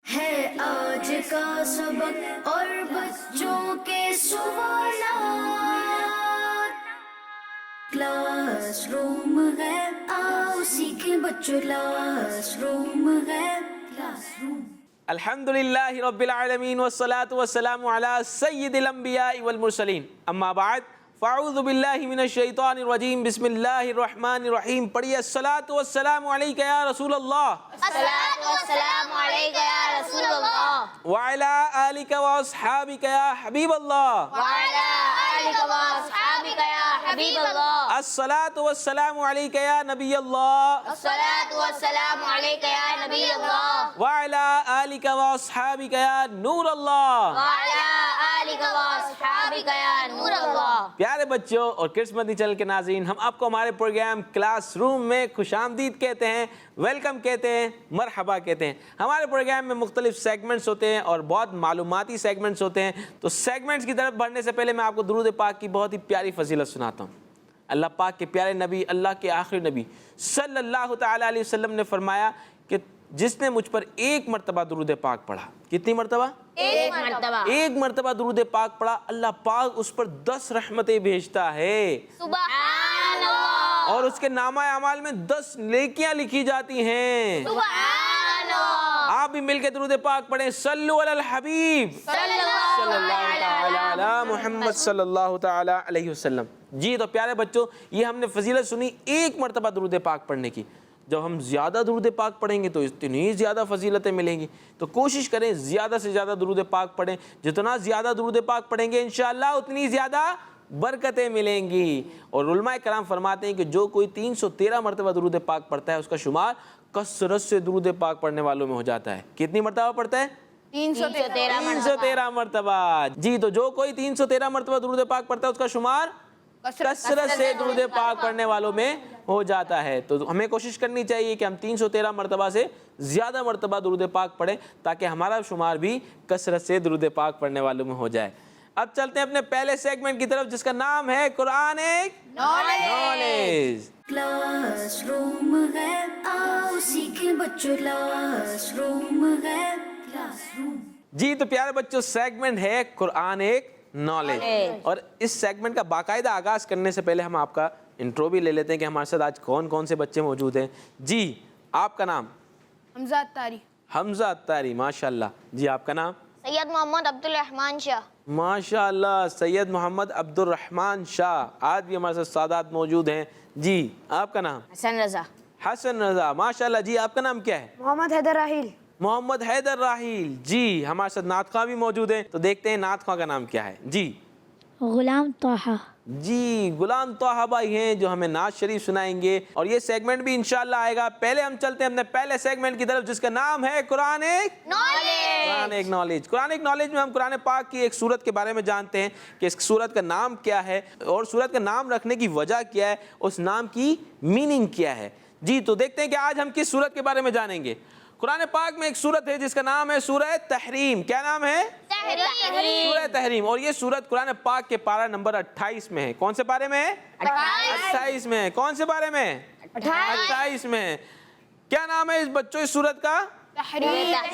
ہے آج کا سبق اور بچوں کے سوالات، کلاس روم ہے، آؤ سیکھیں بچوں، کلاس روم ہے، کلاس روم۔ الحمدللہ رب العالمین والصلاة والسلام علی سید الانبیاء والمرسلین، اما بعد فاعوذ باللہ من الشیطان الرجیم، بسم اللہ الرحمن الرحیم۔ پڑھیے الصلاۃ والسلام علیک یا رسول اللہ، الصلاۃ والسلام علیک یا رسول اللہ، وعلی آلک واصحابک یا حبیب اللہ، وعلی آلک واصحابک یا حبیب اللہ، الصلاۃ والسلام علیک یا نبی اللہ، الصلاۃ والسلام علیک یا نبی اللہ، وعلی آلک واصحابک یا نور اللہ۔ وعلی آلک واصحابک یا نور اللہ۔ پیارے بچوں اور کڈس مدنی چینل کے ناظرین، ہم آپ کو ہمارے پروگرام کلاس روم میں خوش آمدید کہتے ہیں، ویلکم کہتے ہیں، مرحبا کہتے ہیں۔ ہمارے پروگرام میں مختلف سیگمنٹس ہوتے ہیں اور بہت معلوماتی سیگمنٹس ہوتے ہیں۔ تو سیگمنٹس کی طرف بڑھنے سے پہلے میں آپ کو درود پاک کی بہت ہی پیاری فضیلت سناتا ہوں۔ اللہ پاک کے پیارے نبی، اللہ کے آخری نبی صلی اللہ تعالیٰ علیہ وسلم نے فرمایا کہ جس نے مجھ پر ایک مرتبہ درود پاک پڑھا، کتنی مرتبہ؟ ایک مرتبہ، ایک مرتبہ درود پاک پڑھا، اللہ پاک اس پر 10 رحمتیں بھیجتا ہے، سبحان اللہ، اور اس کے نامہ اعمال میں 10 نیکیاں لکھی جاتی ہیں۔ سبحان اللہ۔ آپ بھی مل کے درود پاک پڑھیں، صلو علی الحبیب صلی اللہ تعالی علی محمد صلی اللہ تعالی علیہ وسلم۔ جی تو پیارے بچوں، یہ ہم نے فضیلت سنی ایک مرتبہ درود پاک پڑھنے کی۔ جب ہم زیادہ درود پاک پڑھیں گے تو اتنی زیادہ فضیلتیں ملیں گی، تو کوشش کریں زیادہ سے زیادہ درود پاک پڑھیں۔ جتنا زیادہ درود پاک پڑھیں گے انشاءاللہ اتنی زیادہ برکتیں ملیں گی۔ اور علماء کرام فرماتے ہیں کہ جو کوئی 313 مرتبہ درود پاک پڑھتا ہے اس کا شمار کثرت سے درود پاک پڑھنے والوں میں ہو جاتا ہے۔ کتنی مرتبہ پڑھتا ہے؟ 313 مرتبہ۔ جی تو جو کوئی 313 مرتبہ درود پاک پڑھتا ہے اس کا شمار کثرت سے درود پاک پڑھنے والوں میں ہو جاتا ہے۔ تو ہمیں کوشش کرنی چاہیے کہ ہم 313 مرتبہ سے زیادہ مرتبہ درود پاک پڑھیں تاکہ ہمارا شمار بھی کثرت سے درود پاک پڑھنے والوں میں ہو جائے۔ اب چلتے ہیں اپنے پہلے سیگمنٹ کی طرف جس کا نام ہے قرآن ایک نالج۔ کلاس روم ہے، آؤ سیکھیں بچوں، کلاس روم ہے، کلاس روم۔ جی تو پیارے بچوں، سیگمنٹ ہے قرآن ایک نالج، اور اس سیگمنٹ کا باقاعدہ آغاز کرنے سے پہلے ہم آپ کا انٹرو بھی لے لیتے ہیں کہ ہمارے ساتھ آج کون کون سے بچے موجود ہیں۔ جی آپ کا نام؟ حمزہ اتاری۔ حمزہ اتاری، ماشاءاللہ۔ جی آپ کا نام؟ سید محمد عبد الرحمن شاہ۔ ماشاءاللہ، سید محمد عبد الرحمن شاہ۔ آج بھی ہمارے ساتھ سادات موجود ہیں۔ جی آپ کا نام؟ حسن رضا۔ حسن رضا، ماشاءاللہ۔ جی آپ کا نام کیا ہے؟ محمد حیدر راحیل۔ محمد حیدر راحیل۔ جی ہمارے ساتھ نعت خواں بھی موجود ہیں، تو دیکھتے ہیں نعت خواں کا نام کیا ہے۔ جی غلام طه۔ جی غلام طه بھائی ہیں جو ہمیں نعت شریف سنائیں گے، اور یہ سیگمنٹ بھی انشاءاللہ آئے گا۔ پہلے ہم چلتے ہیں اپنے پہلے سیگمنٹ کی طرف جس کا نام ہے قرآن ایک قرآن ایک نالج۔ قرآن ایک نالج میں ہم قرآن پاک کی ایک سورت کے بارے میں جانتے ہیں کہ اس سورت کا نام کیا ہے، اور سورت کا نام رکھنے کی وجہ کیا ہے، اس نام کی میننگ کیا ہے۔ جی تو دیکھتے ہیں کہ آج ہم کس سورت کے بارے میں جانیں گے۔ قرآن پاک میں ایک سورت ہے جس کا نام ہے سورہ تحریم۔ کیا نام ہے؟ سورہ تحریم۔ اور یہ سورت قرآن پاک کے پارہ نمبر 28 میں ہے۔ کون سے پارے میں ہے؟ 28 میں ہے۔ کون سے پارے میں ہے؟ 28 میں ہے۔ کیا نام ہے اس بچوں اس سورت کا؟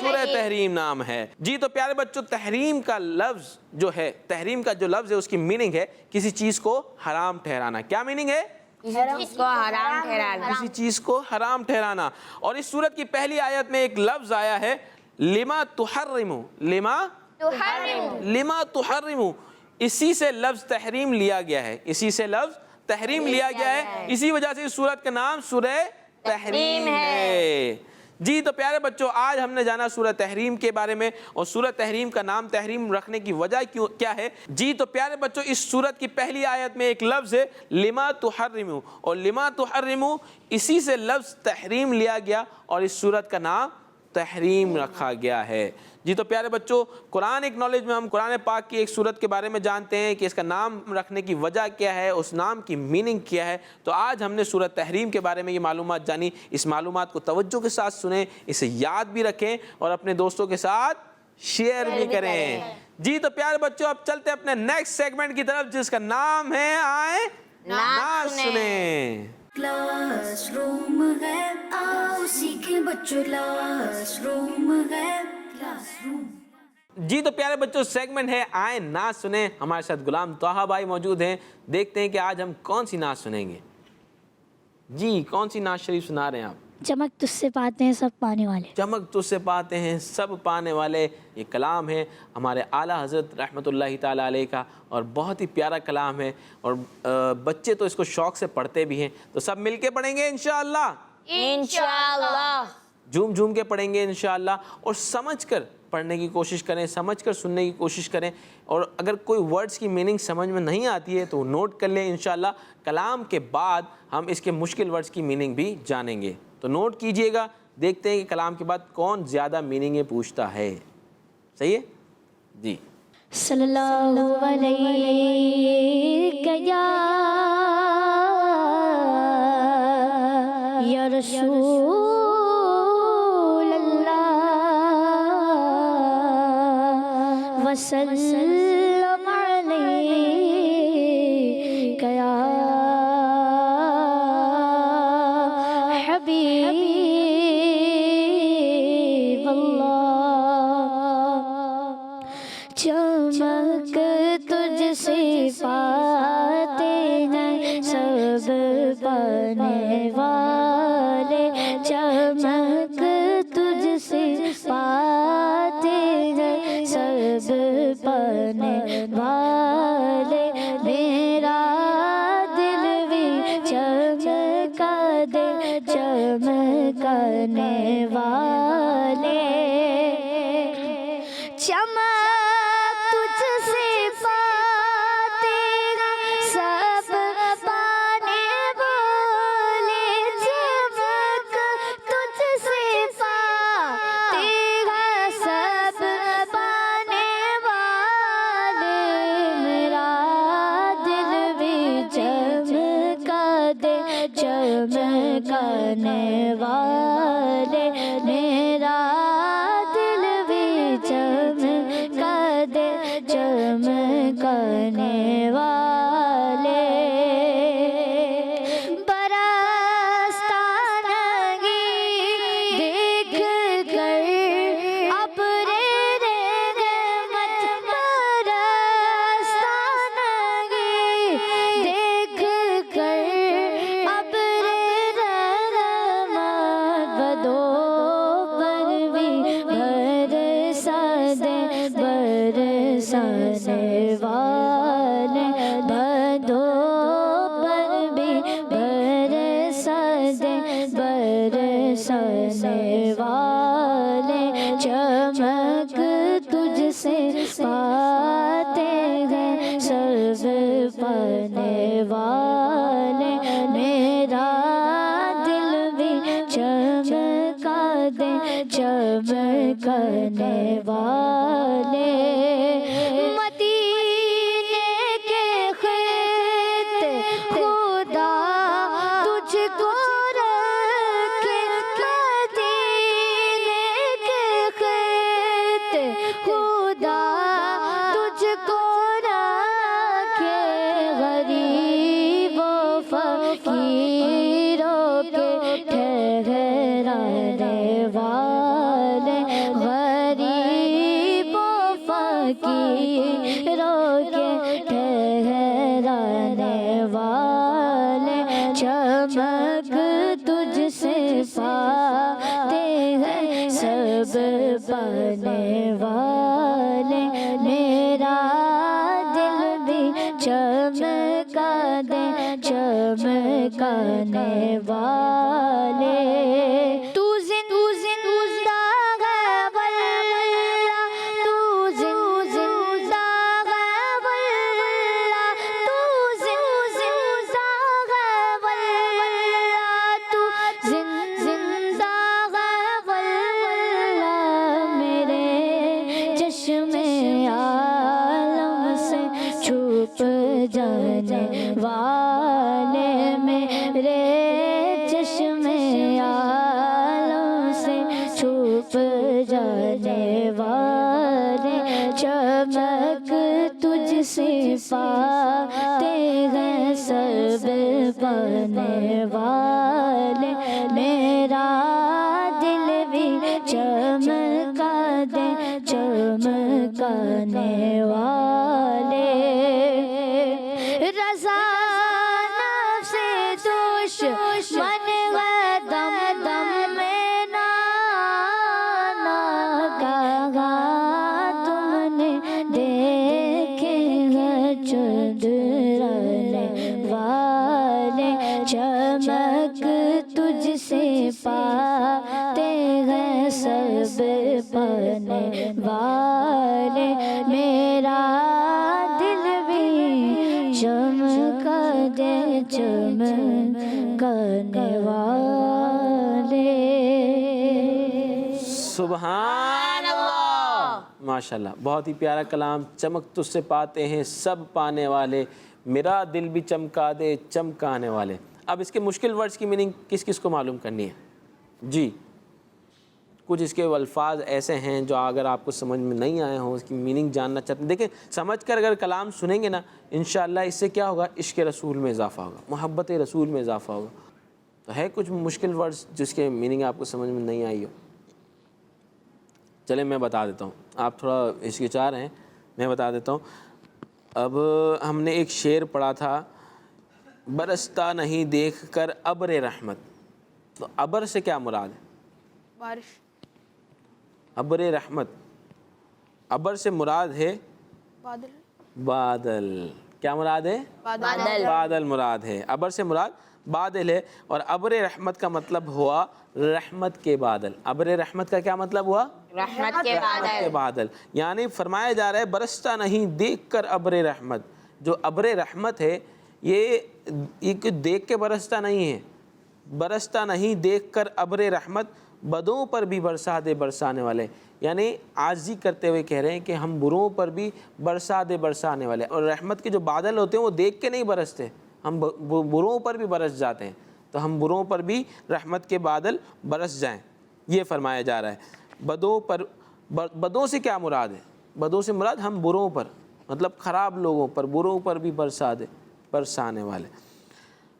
سورہ تحریم نام ہے۔ جی تو پیارے بچوں، تحریم کا لفظ جو ہے، تحریم کا جو لفظ ہے اس کی میننگ ہے کسی چیز کو حرام ٹھہرانا۔ کیا میننگ ہے؟ اس کو حرام ٹھہرانا۔ کسی چیز کو حرام ٹھہرانا۔ اور اس سورت کی پہلی آیت میں ایک لفظ آیا ہے لما تحرم، لما تحرم۔ اسی سے لفظ تحریم لیا گیا ہے، اسی سے لفظ تحریم لیا گیا ہے، اسی وجہ سے اس سورت کا نام سورہ تحریم ہے۔ جی تو پیارے بچوں، آج ہم نے جانا سورہ تحریم کے بارے میں، اور سورہ تحریم کا نام تحریم رکھنے کی وجہ کیا ہے۔ جی تو پیارے بچوں، اس سورت کی پہلی آیت میں ایک لفظ ہے لما تحرم، اور لما تحرم اسی سے لفظ تحریم لیا گیا اور اس سورت کا نام تحریم رکھا گیا ہے۔ جی تو پیارے بچوں، قرآن ایک نالج میں ہم قرآن پاک کی ایک سورت کے بارے میں جانتے ہیں کہ اس کا نام رکھنے کی وجہ کیا ہے، اس نام کی میننگ کیا ہے۔ تو آج ہم نے سورت تحریم کے بارے میں یہ معلومات جانی۔ اس معلومات کو توجہ کے ساتھ سنیں، اسے یاد بھی رکھیں اور اپنے دوستوں کے ساتھ شیئر بھی کریں۔ جی تو پیارے بچوں، اب چلتے ہیں اپنے نیکسٹ سیگمنٹ کی طرف جس کا نام ہے آئیں نعت سنیں۔ کلاس روم ہے، آؤ سیکھیں بچوں، کلاس روم ہے، کلاس جی تو پیارے بچوں سیگمنٹ ہے آئیں نعت سنیں. ہمارے ساتھ غلام طاہا بھائی موجود ہیں. دیکھتے ہیں کہ آج ہم کون سی نعت سنیں گے. جی کون سی نعت شریف سنا رہے ہیں آپ؟ چمک تجھ سے پاتے ہیں سب پانے والے. چمک تجھ سے پاتے ہیں سب پانے والے. یہ کلام ہے ہمارے اعلیٰ حضرت رحمۃ اللہ تعالیٰ علیہ کا اور بہت ہی پیارا کلام ہے اور بچے تو اس کو شوق سے پڑھتے بھی ہیں. تو سب مل کے پڑھیں گے انشاءاللہ. انشاءاللہ. جھوم جھوم کے پڑھیں گے انشاءاللہ اور سمجھ کر پڑھنے کی کوشش کریں, سمجھ کر سننے کی کوشش کریں. اور اگر کوئی ورڈز کی میننگ سمجھ میں نہیں آتی ہے تو نوٹ کر لیں. انشاءاللہ کلام کے بعد ہم اس کے مشکل ورڈز کی میننگ بھی جانیں گے. تو نوٹ کیجئے گا. دیکھتے ہیں کہ کلام کے بعد کون زیادہ میننگیں پوچھتا ہے. صحیح ہے جی. صلی اللہ علیہ یا رسول وسلم علیک یا حبیب اللہ. چمک تجھ سے پاتے ہیں سب پانے والے. چمک تجھ سے پاتے ہیں سب پانے والے. میرا دل بھی چمکا دے چمکانے والے. چمک تجھ سے پاتے ہیں سب پانے والے. چمک تجھ سے پاتے ہیں سب پانے والے. میرا دل بھی چمکا دے چمکانے والے. میرا دل بھی چمکا دے چمکانے والے. برستانگی دیکھ کر ابر رحمت. برستانگی دیکھ کر ابر رحمت. بدو پر بھی برسا دے برسانے والے. بدو پر بھی برسا دے برسانے والے. چمک تجھ سے پاتے ہیں سب پانے والے. میرا دل بھی چمکا دے چمکانے والے. مدینے کے خط خدا تجھ کو رکھے. مدینے کے خط خدا تجھ کو رکھے. غریب و فقیروں کے ٹھہرانے والے. غریب و فقیروں کے ٹھہرانے والے. چمک تجھ سے پاتے ہیں سب پانے والے. میرا دل بھی چمکا دے چمکانے والے. تو زندہ ہے واللہ. تو زندہ ہے واللہ. تو زندہ ہے واللہ. تو زندہ ہے واللہ. میرے چشم عالم سے چھپ جانے والے. میرے چشم عالم سے چھپ جانے والے. چمک تجھ سے پاتے ہیں سب پانے والے. میرا دل بھی چمکا دے چمکانے والے رضا نفس دشمن دم دم میں نانا کہا تم نے دیکھے ہیں چندرانے والے چمک تجھ سے پاتے ہیں سب پانے والے میرا دل بھی چمکا دے چمکانے والے. سبحان اللہ، ماشاء اللہ، بہت ہی پیارا کلام. چمک تجھ سے پاتے ہیں سب پانے والے، میرا دل بھی چمکا دے چمکانے والے. اب اس کے مشکل ورڈز کی میننگ کس کس کو معلوم کرنی ہے؟ جی، کچھ اس کے الفاظ ایسے ہیں جو اگر آپ کو سمجھ میں نہیں آئے ہوں، اس کی میننگ جاننا چاہتے ہیں، دیکھیں سمجھ کر اگر کلام سنیں گے نا انشاءاللہ اس سے کیا ہوگا؟ عشق رسول میں اضافہ ہوگا، محبت رسول میں اضافہ ہوگا. تو ہے کچھ مشکل ورڈز جس کے میننگ آپ کو سمجھ میں نہیں آئی ہو. چلیں میں بتا دیتا ہوں، آپ تھوڑا ہچکچا رہے ہیں، میں بتا دیتا ہوں. اب ہم نے ایک شعر پڑھا تھا، برستا نہیں دیکھ کر ابر رحمت. تو ابر سے کیا مراد ہے؟ بارش. ابر رحمت، ابر سے مراد ہے بادل. بادل. کیا مراد ہے؟ بادل مراد ہے. ابر سے مراد بادل ہے. اور ابر رحمت کا مطلب ہوا رحمت کے بادل. ابر رحمت کا کیا مطلب ہوا؟ رحمت کے بادل. بادل. یعنی فرمایا جا رہا ہے برستا نہیں دیکھ کر ابر رحمت. جو ابر رحمت ہے یہ دیکھ کے برستا نہیں ہے، برستا نہیں دیکھ کر ابر رحمت بدوں پر بھی برسا دے برسانے والے. یعنی عاجزی کرتے ہوئے کہہ رہے ہیں کہ ہم بروں پر بھی برسا دے برسانے والے. اور رحمت کے جو بادل ہوتے ہیں وہ دیکھ کے نہیں برستے، ہم بروں پر بھی برس جاتے ہیں. تو ہم بروں پر بھی رحمت کے بادل برس جائیں، یہ فرمایا جا رہا ہے. بدوں پر، بدوں سے کیا مراد ہے؟ بدوں سے مراد ہم بروں پر، مطلب خراب لوگوں پر، بروں پر بھی برسا دے برسانے والے.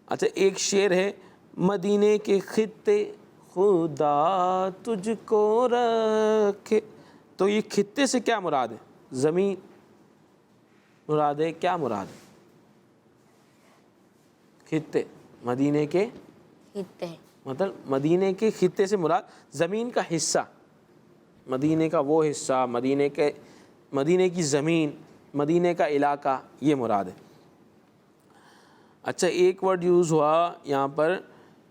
اچھا ایک شعر ہے، مدینے کے خطے خدا تجھ کو رکھے. تو یہ خطے سے کیا مراد ہے؟ زمین مراد ہے. کیا مراد ہے؟ خطے، مدینے کے خطے، مطلب مدینے کے خطے سے مراد زمین کا حصہ، مدینے کا وہ حصہ، مدینے کی زمین، مدینے کا علاقہ، یہ مراد ہے. اچھا ایک ورڈ یوز ہوا یہاں پر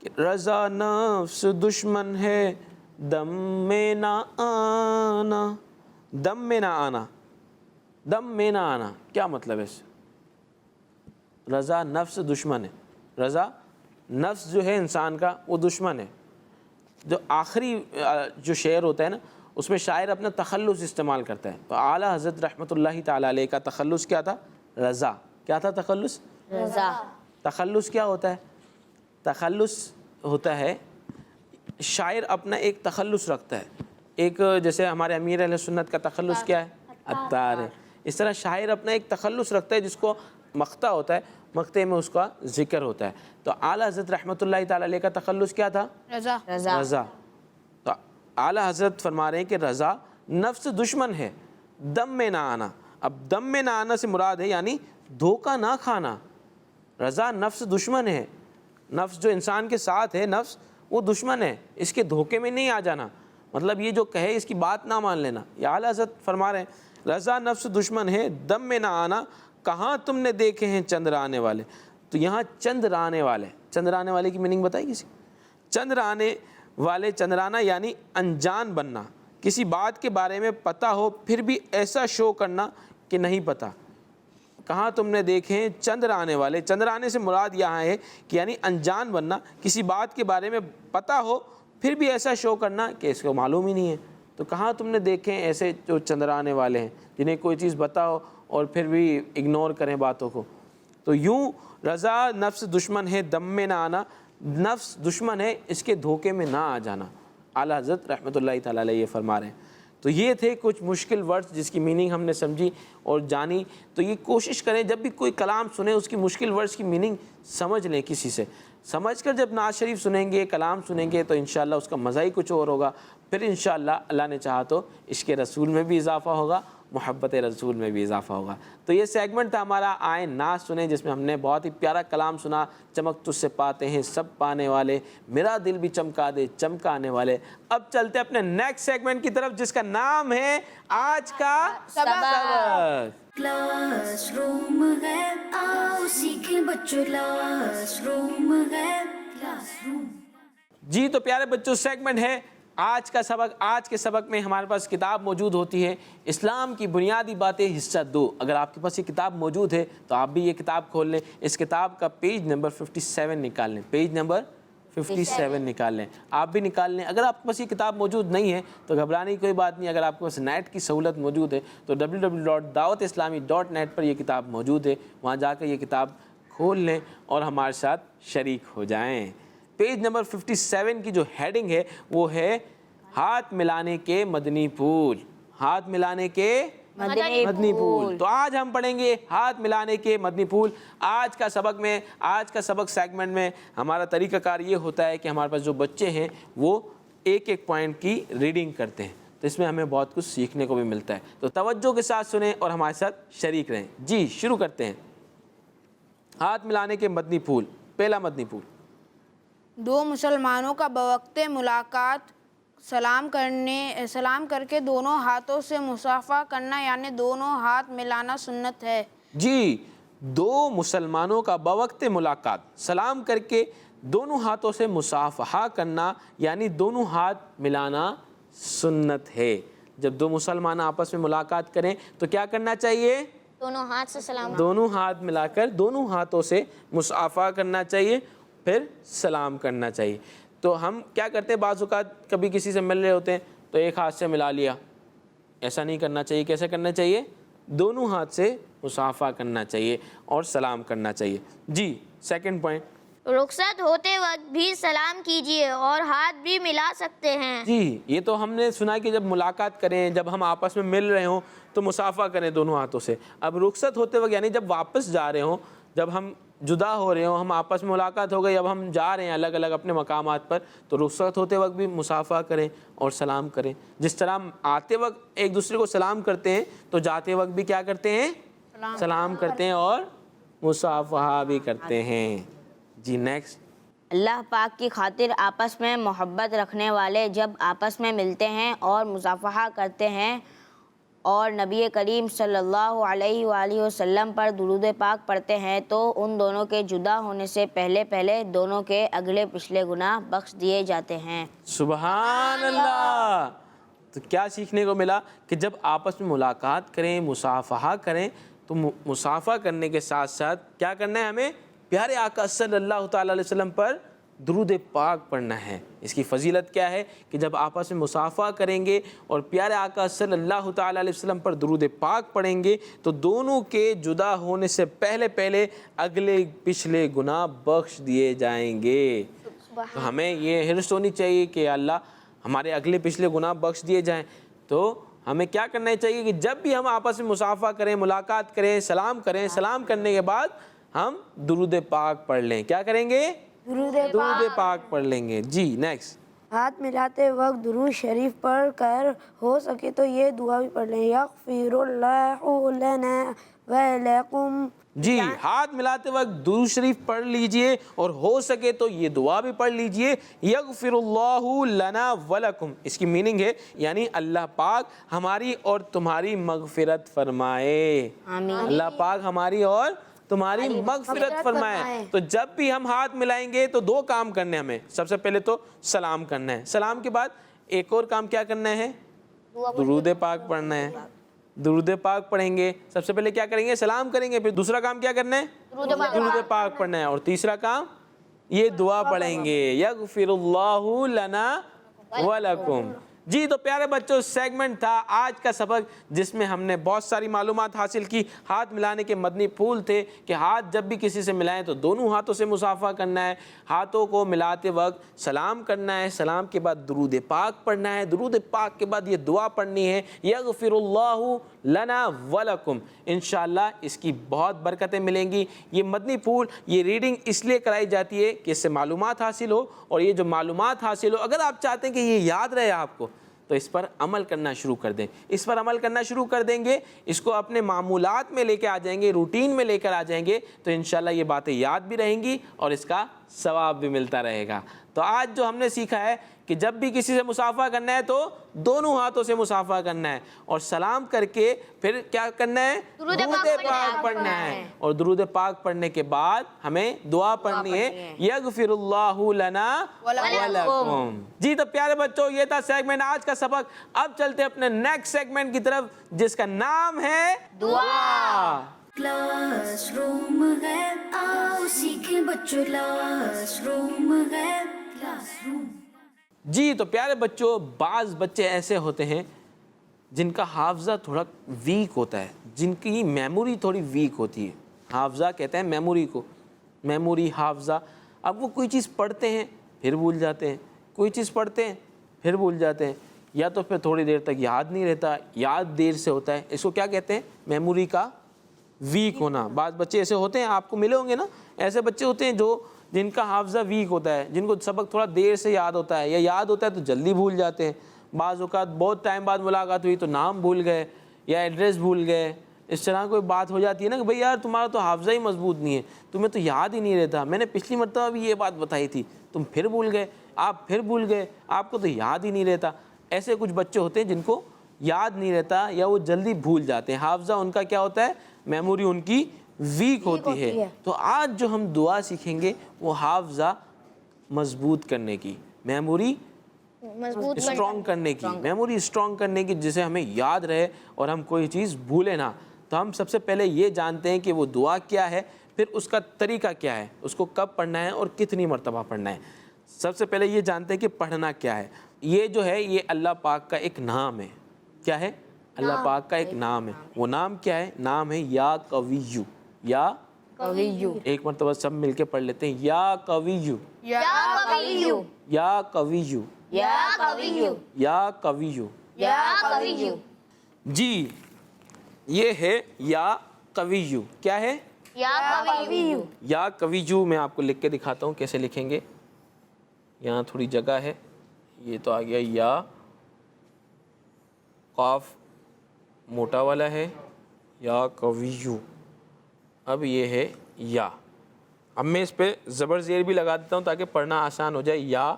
کہ رضا نفس دشمن ہے دم میں نہ آنا. دم میں نہ آنا، دم میں نہ آنا کیا مطلب ہے اس سے؟ رضا نفس دشمن ہے. رضا نفس جو ہے انسان کا وہ دشمن ہے. جو آخری جو شعر ہوتا ہے نا اس میں شاعر اپنا تخلص استعمال کرتا ہے. تو اعلیٰ حضرت رحمۃ اللہ تعالیٰ علیہ کا تخلص کیا تھا؟ رضا. کیا تھا تخلص؟ رضا. تخلص کیا ہوتا ہے؟ تخلص ہوتا ہے شاعر اپنا ایک تخلص رکھتا ہے. ایک جیسے ہمارے امیر اہل سنت کا تخلص کیا ہے؟ عطار ہے. اس طرح شاعر اپنا ایک تخلص رکھتا ہے جس کو مقطع ہوتا ہے، مقطع میں اس کا ذکر ہوتا ہے. تو اعلیٰ حضرت رحمۃ اللہ تعالیٰ علیہ کا تخلص کیا تھا؟ رضا. رضا. تو اعلیٰ حضرت فرما رہے ہیں کہ رضا نفس دشمن ہے دم میں نہ آنا. اب دم میں نہ آنا سے مراد ہے یعنی دھوکہ نہ کھانا. رضا نفس دشمن ہے، نفس جو انسان کے ساتھ ہے نفس وہ دشمن ہے، اس کے دھوکے میں نہیں آ جانا. مطلب یہ جو کہے اس کی بات نہ مان لینا. یہ اعلیٰ حضرت فرما رہے ہیں رضا نفس دشمن ہے دم میں نہ آنا، کہاں تم نے دیکھے ہیں چندرانے والے. تو یہاں چندرانے والے، چندرانے والے کی میننگ بتائی کسی؟ چندرانے والے، چندرانا یعنی انجان بننا، کسی بات کے بارے میں پتہ ہو پھر بھی ایسا شو کرنا کہ نہیں پتہ. کہاں تم نے دیکھے ہیں چندرانے والے. چندرانے سے مراد یہاں ہے کہ یعنی انجان بننا، کسی بات کے بارے میں پتہ ہو پھر بھی ایسا شو کرنا کہ اس کو معلوم ہی نہیں ہے. تو کہاں تم نے دیکھے ہیں ایسے جو چندرانے والے ہیں جنہیں کوئی چیز بتاؤ اور پھر بھی اگنور کریں باتوں کو. تو یوں رضا نفس دشمن ہے دم میں نہ آنا، نفس دشمن ہے اس کے دھوکے میں نہ آ جانا. اعلیٰ حضرت رحمۃ اللہ تعالیٰ علیہ یہ فرما رہے ہیں. تو یہ تھے کچھ مشکل ورڈز جس کی میننگ ہم نے سمجھی اور جانی. تو یہ کوشش کریں جب بھی کوئی کلام سنیں اس کی مشکل ورڈز کی میننگ سمجھ لیں کسی سے. سمجھ کر جب نعت شریف سنیں گے، کلام سنیں گے تو انشاءاللہ اس کا مزہ ہی کچھ اور ہوگا. پھر انشاءاللہ اللہ نے چاہا تو عشق رسول میں بھی اضافہ ہوگا، محبت رسول میں بھی اضافہ ہوگا. تو یہ سیگمنٹ تھا ہمارا آئیں نعت سنیں، جس میں ہم نے بہت ہی پیارا کلام سنا. چمک تجھ سے پاتے ہیں سب پانے والے، میرا دل بھی چمکا دے چمکانے والے. اب چلتے اپنے نیکسٹ سیگمنٹ کی طرف، جس کا نام ہے آج کا سبق. کلاس روم ہے آؤ سیکھیں بچوں، کلاس روم ہے کلاس روم. جی تو پیارے بچوں، سیگمنٹ ہے آج کا سبق. آج کے سبق میں ہمارے پاس کتاب موجود ہوتی ہے اسلام کی بنیادی باتیں حصہ 2. اگر آپ کے پاس یہ کتاب موجود ہے تو آپ بھی یہ کتاب کھول لیں. اس کتاب کا پیج نمبر 57 نکال لیں، پیج نمبر 57 نکال لیں. آپ بھی نکال لیں. اگر آپ کے پاس یہ کتاب موجود نہیں ہے تو گھبرانے کی کوئی بات نہیں. اگر آپ کے پاس نیٹ کی سہولت موجود ہے تو www.dawatislami.net پر یہ کتاب موجود ہے. وہاں جا کر یہ کتاب کھول لیں اور ہمارے ساتھ شریک ہو جائیں. پیج نمبر 57 کی جو ہیڈنگ ہے وہ ہے ہاتھ ملانے کے مدنی پھول. ہاتھ ملانے کے مدنی پھول. تو آج ہم پڑھیں گے ہاتھ ملانے کے مدنی پھول. آج کا سبق سیگمنٹ میں ہمارا طریقہ کار یہ ہوتا ہے کہ ہمارے پاس جو بچے ہیں وہ ایک ایک پوائنٹ کی ریڈنگ کرتے ہیں. تو اس میں ہمیں بہت کچھ سیکھنے کو بھی ملتا ہے. تو توجہ کے ساتھ سنیں اور ہمارے ساتھ شریک رہیں. جی شروع کرتے ہیں. ہاتھ ملانے کے مدنی پھول. پہلا مدنی پھول. دو مسلمانوں کا بوقت ملاقات سلام کر کے دونوں ہاتھوں سے مصافحہ کرنا یعنی دونوں ہاتھ ملانا سنت ہے. جی دو مسلمانوں کا بوقت ملاقات سلام کر کے دونوں ہاتھوں سے مصافحہ کرنا یعنی دونوں ہاتھ ملانا سنت ہے. جب دو مسلمان آپس میں ملاقات کریں تو کیا کرنا چاہیے؟ دونوں ہاتھ سے سلام، دونوں ہاتھ ملا کر دونوں ہاتھوں سے مصافحہ کرنا چاہیے، پھر سلام کرنا چاہیے. تو ہم کیا کرتے ہیں، بعض اوقات کبھی کسی سے مل رہے ہوتے ہیں تو ایک ہاتھ سے ملا لیا. ایسا نہیں کرنا چاہیے. کیسے کرنا چاہیے؟ دونوں ہاتھ سے مصافحہ کرنا چاہیے اور سلام کرنا چاہیے. جی سیکنڈ پوائنٹ. رخصت ہوتے وقت بھی سلام کیجیے اور ہاتھ بھی ملا سکتے ہیں. جی یہ تو ہم نے سنا کہ جب ملاقات کریں، جب ہم آپس میں مل رہے ہوں تو مصافحہ کریں دونوں ہاتھوں سے. اب رخصت ہوتے وقت یعنی جب واپس جا رہے ہوں، جب ہم جدا ہو رہے ہوں، ہم آپس میں ملاقات ہو گئی، اب ہم جا رہے ہیں الگ الگ اپنے مقامات پر، تو رخصت ہوتے وقت بھی مصافحہ کریں اور سلام کریں. جس طرح ہم آتے وقت ایک دوسرے کو سلام کرتے ہیں تو جاتے وقت بھی کیا کرتے ہیں؟ سلام کرتے ہیں اور مصافحہ بھی کرتے ہیں. جی نیکسٹ. اللہ پاک کی خاطر آپس میں محبت رکھنے والے جب آپس میں ملتے ہیں اور مصافحہ کرتے ہیں اور نبی کریم صلی اللہ علیہ وآلہ وسلم پر درود پاک پڑھتے ہیں تو ان دونوں کے جدا ہونے سے پہلے دونوں کے اگلے پچھلے گناہ بخش دیے جاتے ہیں. سبحان اللہ. تو کیا سیکھنے کو ملا کہ جب آپس میں ملاقات کریں، مصافحہ کریں تو مصافحہ کرنے کے ساتھ ساتھ کیا کرنا ہے؟ ہمیں پیارے آقا صلی اللہ تعالیٰ علیہ وسلم پر درود پاک پڑھنا ہے. اس کی فضیلت کیا ہے کہ جب آپس میں مصافحہ کریں گے اور پیارے آقا صلی اللہ تعالیٰ علیہ وسلم پر درود پاک پڑھیں گے تو دونوں کے جدا ہونے سے پہلے اگلے پچھلے گناہ بخش دیے جائیں گے. تو ہمیں یہ حرص ہونی چاہیے کہ اللہ ہمارے اگلے پچھلے گناہ بخش دیے جائیں. تو ہمیں کیا کرنا چاہیے کہ جب بھی ہم آپس میں مصافحہ کریں، ملاقات کریں، سلام کریں، سلام کرنے کے بعد ہم درود پاک پڑھ لیں. کیا کریں گے؟ درود پاک پڑھ لیں گے. جی نیکسٹ. ہاتھ ملاتے وقت درود شریف پڑھ کر ہو سکے تو یہ دعا بھی پڑھ لیں، یغفر اللہ لنا ولکم. جی ہاتھ ملاتے وقت درود شریف پڑھ لیجئے اور ہو سکے تو یہ دعا بھی پڑھ لیجئے، یغفر اللہ لنا ولکم. اس کی میننگ ہے یعنی اللہ پاک ہماری اور تمہاری مغفرت فرمائے. آمین. اللہ پاک ہماری اور تمہاری مغفرت فرمائے. تو جب بھی ہم ہاتھ ملائیں گے تو دو کام کرنے ہمیں. سب سے پہلے تو سلام کرنا ہے، سلام کے بعد ایک اور کام کیا کرنا ہے؟ درود پاک پڑھنا ہے. درود پاک پڑھیں گے. سب سے پہلے کیا کریں گے؟ سلام کریں گے. پھر دوسرا کام کیا کرنا ہے؟ درود پاک پڑھنا ہے. اور تیسرا کام یہ دعا پڑھیں گے، یغفر اللہ لنا ولکم. جی تو پیارے بچوں سیگمنٹ تھا آج کا سبق جس میں ہم نے بہت ساری معلومات حاصل کی. ہاتھ ملانے کے مدنی پھول تھے کہ ہاتھ جب بھی کسی سے ملائیں تو دونوں ہاتھوں سے مصافحہ کرنا ہے, ہاتھوں کو ملاتے وقت سلام کرنا ہے, سلام کے بعد درود پاک پڑھنا ہے, درود پاک کے بعد یہ دعا پڑھنی ہے یغفر اللہ لنا ولکم. انشاءاللہ اس کی بہت برکتیں ملیں گی. یہ مدنی پھول یہ ریڈنگ اس لیے کرائی جاتی ہے کہ اس سے معلومات حاصل ہو, اور یہ جو معلومات حاصل ہو اگر آپ چاہتے ہیں کہ یہ یاد رہے آپ کو تو اس پر عمل کرنا شروع کر دیں. اس پر عمل کرنا شروع کر دیں گے, اس کو اپنے معمولات میں لے کے آ جائیں گے, روٹین میں لے کر آ جائیں گے تو انشاءاللہ یہ باتیں یاد بھی رہیں گی اور اس کا ثواب بھی ملتا رہے گا. تو آج جو ہم نے سیکھا ہے کہ جب بھی کسی سے مصافحہ کرنا ہے تو دونوں ہاتھوں سے مصافحہ کرنا ہے, اور سلام کر کے پھر کیا کرنا ہے, درود پاک پڑھنا ہے, اور درود پاک پڑھنے کے بعد ہمیں دعا پڑھنی ہے یغفر اللہ لنا ولکم. جی تو پیارے بچوں یہ تھا سیگمنٹ آج کا سبق. اب چلتے ہیں اپنے نیکسٹ سیگمنٹ کی طرف جس کا نام ہے دعا. کلاس روم ہے آؤ سیکھیں بچوں, کلاس روم ہے کلاس روم. جی تو پیارے بچوں بعض بچے ایسے ہوتے ہیں جن کا حافظہ تھوڑا ویک ہوتا ہے, جن کی میموری تھوڑی ویک ہوتی ہے. حافظہ کہتے ہیں میموری کو, میموری حافظہ. اب وہ کوئی چیز پڑھتے ہیں پھر بھول جاتے ہیں, کوئی چیز پڑھتے ہیں پھر بھول جاتے ہیں, یا تو پھر تھوڑی دیر تک یاد نہیں رہتا, یاد دیر سے ہوتا ہے. اس کو کیا کہتے ہیں, میموری کا ویک ہونا. بعض بچے ایسے ہوتے ہیں, آپ کو ملے ہوں گے نا, ایسے بچے ہوتے ہیں جن کا حافظہ ویک ہوتا ہے, جن کو سبق تھوڑا دیر سے یاد ہوتا ہے, یا یاد ہوتا ہے تو جلدی بھول جاتے ہیں. بعض اوقات بہت ٹائم بعد ملاقات ہوئی تو نام بھول گئے یا ایڈریس بھول گئے. اس طرح کوئی بات ہو جاتی ہے نا کہ بھئی یار تمہارا تو حافظہ ہی مضبوط نہیں ہے, تمہیں تو یاد ہی نہیں رہتا, میں نے پچھلی مرتبہ بھی یہ بات بتائی تھی, تم پھر بھول گئے, آپ پھر بھول گئے, آپ کو تو یاد ہی نہیں رہتا. ایسے کچھ بچے ہوتے ہیں جن کو یاد نہیں رہتا یا وہ جلدی بھول جاتے ہیں. حافظہ ان کا کیا ہوتا ہے, میموری ان کی ویک ہوتی ہے. تو آج جو ہم دعا سیکھیں گے وہ حافظہ مضبوط کرنے کی, میموری اسٹرانگ کرنے کی, میموری اسٹرانگ کرنے کی, جسے ہمیں یاد رہے اور ہم کوئی چیز بھولے نہ. تو ہم سب سے پہلے یہ جانتے ہیں کہ وہ دعا کیا ہے, پھر اس کا طریقہ کیا ہے, اس کو کب پڑھنا ہے اور کتنی مرتبہ پڑھنا ہے. سب سے پہلے یہ جانتے ہیں کہ پڑھنا کیا ہے. یہ جو ہے یہ اللہ پاک کا ایک نام ہے. کیا ہے, اللہ پاک کا ایک نام ہے. وہ نام کیا ہے, نام ہے یا قویو. یا قویو, ایک مرتبہ سب مل کے پڑھ لیتے ہیں, یا قویو, یا قویو, یا قویو, یا قویو, یا قویو, یا قویو. جی یہ ہے یا قویو. کیا ہے, یا قویو. یا قویو. میں آپ کو لکھ کے دکھاتا ہوں کیسے لکھیں گے. یہاں تھوڑی جگہ ہے, یہ تو آ گیا یا, قاف موٹا والا ہے, یا قویو. اب یہ ہے یا. اب میں اس پہ زبر زیر بھی لگا دیتا ہوں تاکہ پڑھنا آسان ہو جائے. یا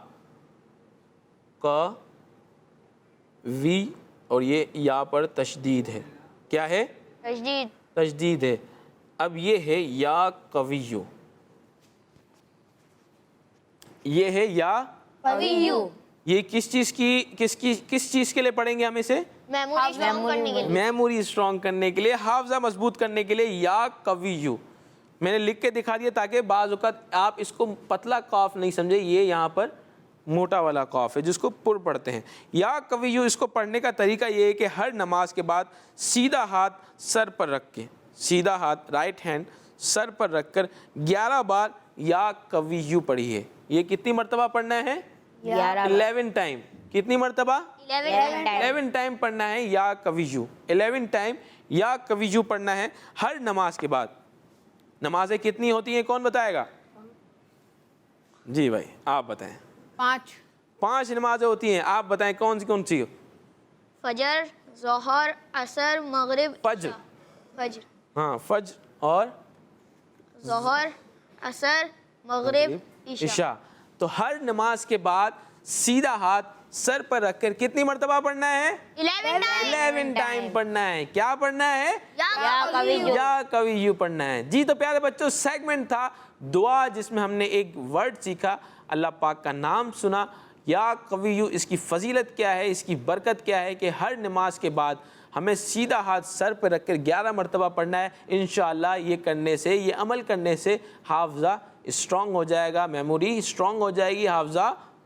ق وی, اور یہ یا پر تشدید ہے. کیا ہے, تشدید. تشدید ہے. اب یہ ہے یا قویو. یہ ہے یا قویو. یہ کس چیز کی کس چیز کے لیے پڑھیں گے ہم اسے, میموری اسٹرانگ کرنے کے لیے. میموری اسٹرانگ کرنے کے لیے, حافظہ مضبوط کرنے کے لیے. یا قویو میں نے لکھ کے دکھا دیا تاکہ بعض اوقات آپ اس کو پتلا قاف نہیں سمجھے, یہ یہاں پر موٹا والا قاف ہے جس کو پر پڑھتے ہیں. یا قویو, اس کو پڑھنے کا طریقہ یہ ہے کہ ہر نماز کے بعد سیدھا ہاتھ سر پر رکھ کے, سیدھا ہاتھ رائٹ ہینڈ سر پر رکھ کر 11 بار یا قویو پڑھیے. یہ کتنی مرتبہ پڑھنا ہے, 11 ٹائم. کتنی مرتبہ, 11 ٹائم پڑھنا ہے یا قویو. 11 ٹائم یا قویو پڑھنا ہے ہر نماز کے بعد. نمازیں کتنی ہوتی ہیں, کون بتائے گا؟ جی بھائی آپ بتائیں. 5 نمازیں ہوتی ہیں, آپ بتائیں کون سی؟ فجر, ظہر, عصر, مغرب, فجر. فجر, ہاں فجر اور ظہر, عصر, مغرب, عشاء. تو ہر نماز کے بعد سیدھا ہاتھ سر پر رکھ کر کتنی مرتبہ پڑھنا ہے, 11 ٹائم پڑھنا ہے. کیا پڑھنا ہے, یا قویو پڑھنا ہے. جی تو پیارے بچوں سیگمنٹ تھا دعا جس میں ہم نے ایک ورڈ سیکھا, اللہ پاک کا نام سنا, یا قویو. اس کی فضیلت کیا ہے, اس کی برکت کیا ہے کہ ہر نماز کے بعد ہمیں سیدھا ہاتھ سر پہ رکھ کر 11 مرتبہ پڑھنا ہے. انشاءاللہ یہ کرنے سے, یہ عمل کرنے سے حافظہ اسٹرانگ ہو جائے گا, میموری اسٹرانگ ہو جائے گی, حافظہ